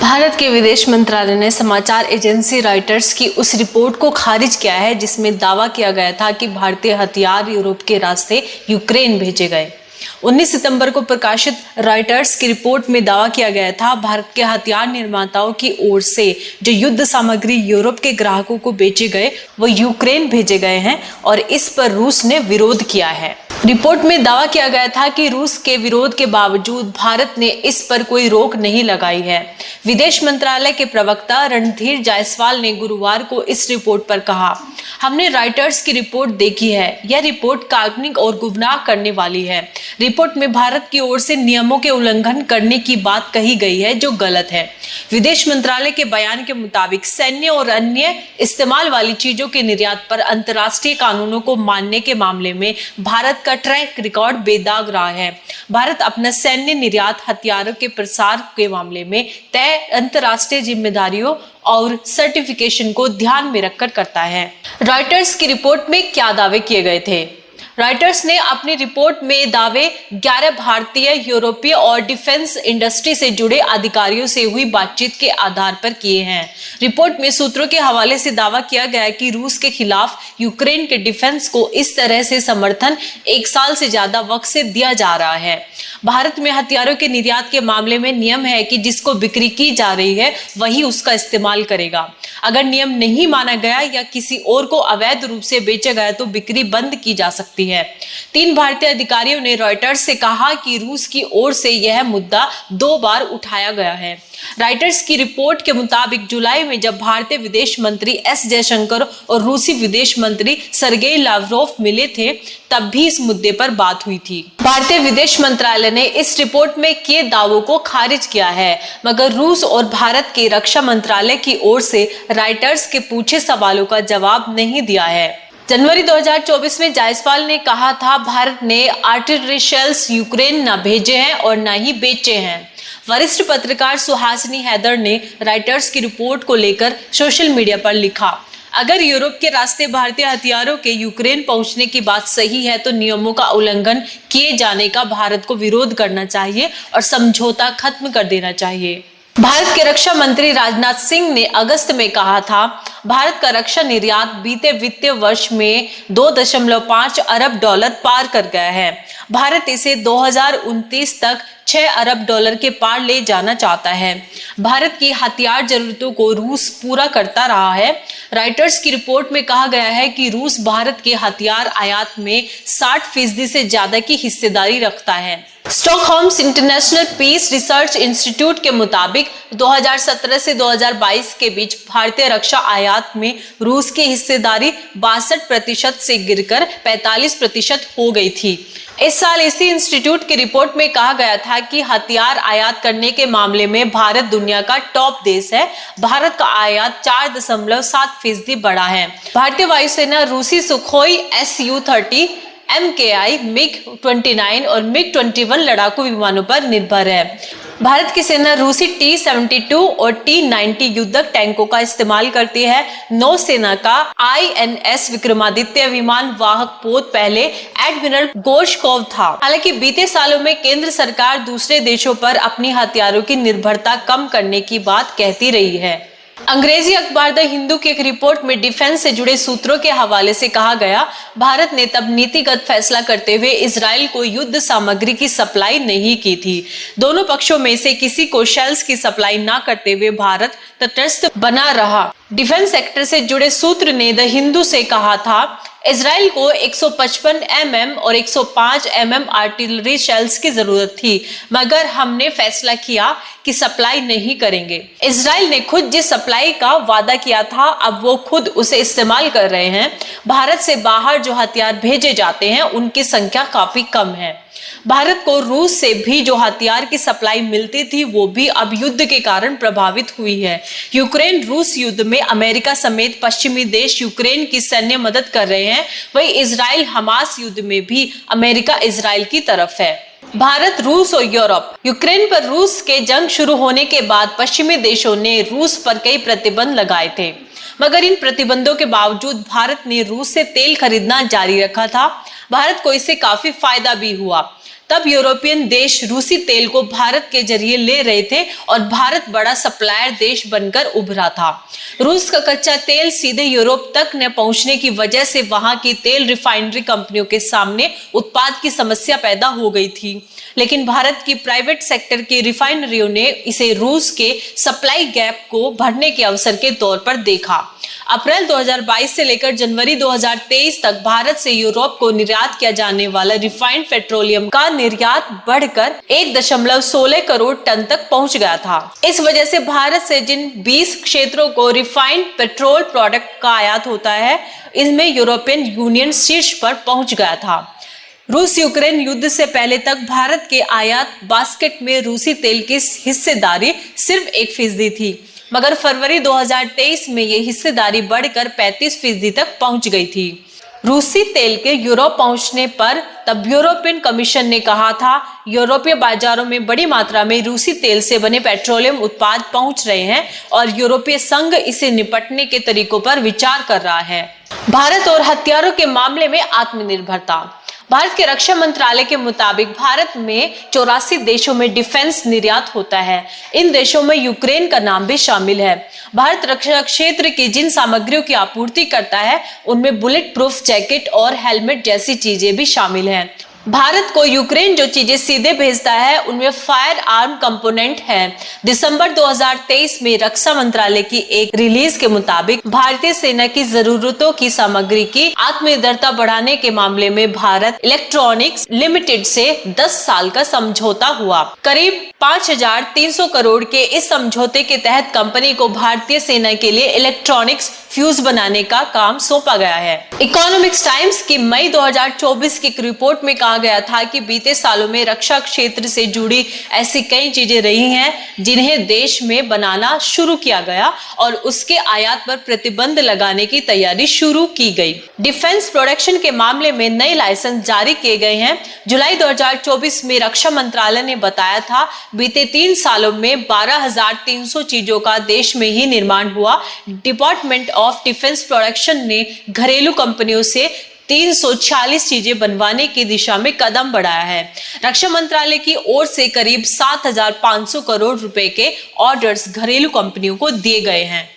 भारत के विदेश मंत्रालय ने समाचार एजेंसी रॉयटर्स की उस रिपोर्ट को खारिज किया है जिसमें दावा किया गया था कि भारतीय हथियार यूरोप के रास्ते यूक्रेन भेजे गए। 19 सितंबर को प्रकाशित रॉयटर्स की रिपोर्ट में दावा किया गया था भारत के हथियार निर्माताओं की ओर से जो युद्ध सामग्री यूरोप के ग्राहकों को बेचे गए वो यूक्रेन भेजे गए हैं और इस पर रूस ने विरोध किया है। रिपोर्ट में दावा किया गया था कि रूस के विरोध के बावजूद भारत ने इस पर कोई रोक नहीं लगाई है। विदेश मंत्रालय के प्रवक्ता रणधीर जायसवाल ने गुरुवार को इस रिपोर्ट पर कहा, हमने रॉयटर्स की रिपोर्ट देखी है। यह रिपोर्ट काल्पनिक और गुमराह करने वाली है। रिपोर्ट में भारत की ओर से नियमों के उल्लंघन करने की बात कही गई है जो गलत है। विदेश मंत्रालय के बयान के मुताबिक सैन्य और अन्य इस्तेमाल वाली चीजों के निर्यात पर अंतर्राष्ट्रीय कानूनों को मानने के मामले में भारत का ट्रैक रिकॉर्ड बेदाग रहा है। भारत अपना सैन्य निर्यात हथियारों के प्रसार के मामले में तय अंतर्राष्ट्रीय जिम्मेदारियों और सर्टिफिकेशन को ध्यान में रखकर करता है। रॉयटर्स की रिपोर्ट में क्या दावे किए गए थे? रॉयटर्स ने अपनी रिपोर्ट में दावे 11 भारतीय, यूरोपीय और डिफेंस इंडस्ट्री से जुड़े अधिकारियों से हुई बातचीत के आधार पर किए हैं। रिपोर्ट में सूत्रों के हवाले से दावा किया गया है कि रूस के खिलाफ यूक्रेन के डिफेंस को इस तरह से समर्थन 1 साल से ज्यादा वक्त से दिया जा रहा है। भारत में हथियारों के निर्यात के मामले में नियम है कि जिसको बिक्री की जा रही है वही उसका इस्तेमाल करेगा। अगर नियम नहीं माना गया या किसी और को अवैध रूप से बेचा गया तो बिक्री बंद की जा सकती है। 3 भारतीय अधिकारियों ने रॉयटर्स से कहा कि रूस की ओर से यह मुद्दा 2 बार उठाया गया है। रॉयटर्स की रिपोर्ट के मुताबिक जुलाई में जब भारतीय विदेश मंत्री एस जयशंकर और रूसी विदेश मंत्री सर्गेई लावरोव मिले थे तब भी इस मुद्दे पर बात हुई थी। भारतीय विदेश मंत्रालय ने इस रिपोर्ट में किए दावों को खारिज किया है, मगर रूस और भारत के रक्षा मंत्रालय की ओर से रॉयटर्स के पूछे सवालों का जवाब नहीं दिया है। जनवरी 2024 में जायसवाल ने कहा था, भारत ने आर्टिलरी शेल्स यूक्रेन न भेजे हैं और न ही बेचे हैं। वरिष्ठ पत्रकार सुहासिनी हैदर ने रॉयटर्स की रिपोर्ट को लेकर सोशल मीडिया पर लिखा, अगर यूरोप के रास्ते भारतीय हथियारों के यूक्रेन पहुंचने की बात सही है तो नियमों का उल्लंघन किए जाने का भारत को विरोध करना चाहिए और समझौता खत्म कर देना चाहिए। भारत के रक्षा मंत्री राजनाथ सिंह ने अगस्त में कहा था, भारत का रक्षा निर्यात बीते वित्तीय वर्ष में $2.5 अरब पार कर गया है। भारत इसे 2029 तक $6 अरब के पार ले जाना चाहता है। भारत की हथियार जरूरतों को रूस पूरा करता रहा है। रॉयटर्स की रिपोर्ट में कहा गया है कि रूस भारत के हथियार आयात में 60% से ज्यादा की हिस्सेदारी रखता है। स्टॉकहोम्स इंटरनेशनल पीस रिसर्च इंस्टीट्यूट के मुताबिक 2017 से 2022 के बीच भारतीय रक्षा आयात में रूस की हिस्सेदारी 62% से गिरकर 45% हो गई थी। इस साल इसी इंस्टीट्यूट की रिपोर्ट में कहा गया था कि हथियार आयात करने के मामले में भारत दुनिया का टॉप देश है। भारत का आयात 4.7% बढ़ा है। भारतीय वायुसेना रूसी सुखोई Su-30, MKI, MiG-29 और MiG-21 लड़ाकू विमानों पर निर्भर है। भारत की सेना रूसी T-72 और T-90 युद्धक टैंकों का इस्तेमाल करती है। नौसेना का INS विक्रमादित्य विमान वाहक पोत पहले एडमिरल गोर्शकोव था। हालांकि बीते सालों में केंद्र सरकार दूसरे देशों पर अपनी हथियारों की निर्भरता कम करने की बात कहती रही है। अंग्रेजी अखबार द हिंदू की एक रिपोर्ट में डिफेंस से जुड़े सूत्रों के हवाले से कहा गया, भारत ने तब नीतिगत फैसला करते हुए इजराइल को युद्ध सामग्री की सप्लाई नहीं की थी। दोनों पक्षों में से किसी को शेल्स की सप्लाई न करते हुए भारत तटस्थ बना रहा। डिफेंस सेक्टर से जुड़े सूत्र ने द हिंदू से कहा था, इजराइल को 155 mm और 105 mm आर्टिलरी शेल्स की जरूरत थी, मगर हमने फैसला किया कि सप्लाई नहीं करेंगे। इजराइल ने खुद जिस सप्लाई का वादा किया था अब वो खुद उसे इस्तेमाल कर रहे हैं। भारत से बाहर जो हथियार भेजे जाते हैं उनकी संख्या काफी कम है। भारत को रूस से भी जो हथियार की सप्लाई मिलती थी वो भी अब युद्ध के कारण प्रभावित हुई है। यूक्रेन रूस युद्ध में अमेरिका समेत पश्चिमी देश यूक्रेन की सैन्य मदद कर रहे हैं, वही इजराइल हमास युद्ध में भी अमेरिका इजराइल की तरफ है। भारत, रूस और यूरोप। यूक्रेन पर रूस के जंग शुरू होने के बाद पश्चिमी देशों ने रूस पर कई प्रतिबंध लगाए थे, मगर इन प्रतिबंधों के बावजूद भारत ने रूस से तेल खरीदना जारी रखा था। भारत को इससे काफी फायदा भी हुआ। तब यूरोपियन देश रूसी तेल को भारत के जरिए ले रहे थे और भारत बड़ा सप्लायर देश बनकर उभरा था। रूस का कच्चा तेल सीधे यूरोप तक न पहुंचने की वजह से वहां की तेल रिफाइनरी कंपनियों के सामने उत्पाद की समस्या पैदा हो गई थी, लेकिन भारत की प्राइवेट सेक्टर की रिफाइनरियों ने इसे रूस के सप्लाई गैप को भरने के अवसर के तौर पर देखा। अप्रैल 2022 से लेकर जनवरी 2023 तक भारत से यूरोप को निर्यात किया जाने वाला रिफाइंड पेट्रोलियम का निर्यात बढ़कर 1.16 करोड़ टन तक पहुंच गया था। इस वजह से भारत से जिन 20 क्षेत्रों को रिफाइंड पेट्रोल प्रोडक्ट का आयात होता है, इनमें यूरोपियन यूनियन शीर्ष पर पहुंच गया था। रूस यूक्रेन युद्ध से पहले तक भारत के आयात बास्केट में रूसी तेल की हिस्सेदारी सिर्फ 1% थी, मगर फरवरी 2023 में ये हिस्सेदारी बढ़कर 35% तक पहुंच गई थी। रूसी तेल के यूरोप पहुंचने पर तब यूरोपियन कमीशन ने कहा था, यूरोपीय बाजारों में बड़ी मात्रा में रूसी तेल से बने पेट्रोलियम उत्पाद पहुंच रहे हैं और यूरोपीय संघ इसे निपटने के तरीकों पर विचार कर रहा है। भारत और हथियारों के मामले में आत्मनिर्भरता। भारत के रक्षा मंत्रालय के मुताबिक भारत में 84 देशों में डिफेंस निर्यात होता है। इन देशों में यूक्रेन का नाम भी शामिल है। भारत रक्षा क्षेत्र की जिन सामग्रियों की आपूर्ति करता है, उनमें बुलेट प्रूफ जैकेट और हेलमेट जैसी चीजें भी शामिल हैं। भारत को यूक्रेन जो चीजें सीधे भेजता है, उनमें फायर आर्म कंपोनेंट है। दिसंबर 2023 में रक्षा मंत्रालय की एक रिलीज के मुताबिक भारतीय सेना की जरूरतों की सामग्री की आत्मनिर्भरता बढ़ाने के मामले में भारत इलेक्ट्रॉनिक्स लिमिटेड से 10 साल का समझौता हुआ। करीब 5,300 करोड़ के इस समझौते के तहत कंपनी को भारतीय सेना के लिए इलेक्ट्रॉनिक्स फ्यूज बनाने का काम सौंपा गया है। इकोनॉमिक्स टाइम्स की मई 2024 की एक रिपोर्ट में कहा गया था कि बीते सालों में रक्षा क्षेत्र से जुड़ी ऐसी कई चीजें रही हैं जिन्हें देश में बनाना शुरू किया गया और उसके आयात पर प्रतिबंध लगाने की तैयारी शुरू की गई। डिफेंस प्रोडक्शन के मामले में नए लाइसेंस जारी किए गए हैं। जुलाई 2024 में रक्षा मंत्रालय ने बताया था, बीते 3 सालों में 12,300 चीजों का देश में ही निर्माण हुआ। डिपार्टमेंट ऑफ डिफेंस प्रोडक्शन ने घरेलू कंपनियों से 340 चीजें बनवाने की दिशा में कदम बढ़ाया है। रक्षा मंत्रालय की ओर से करीब 7,500 करोड़ रुपए के ऑर्डर्स घरेलू कंपनियों को दिए गए हैं।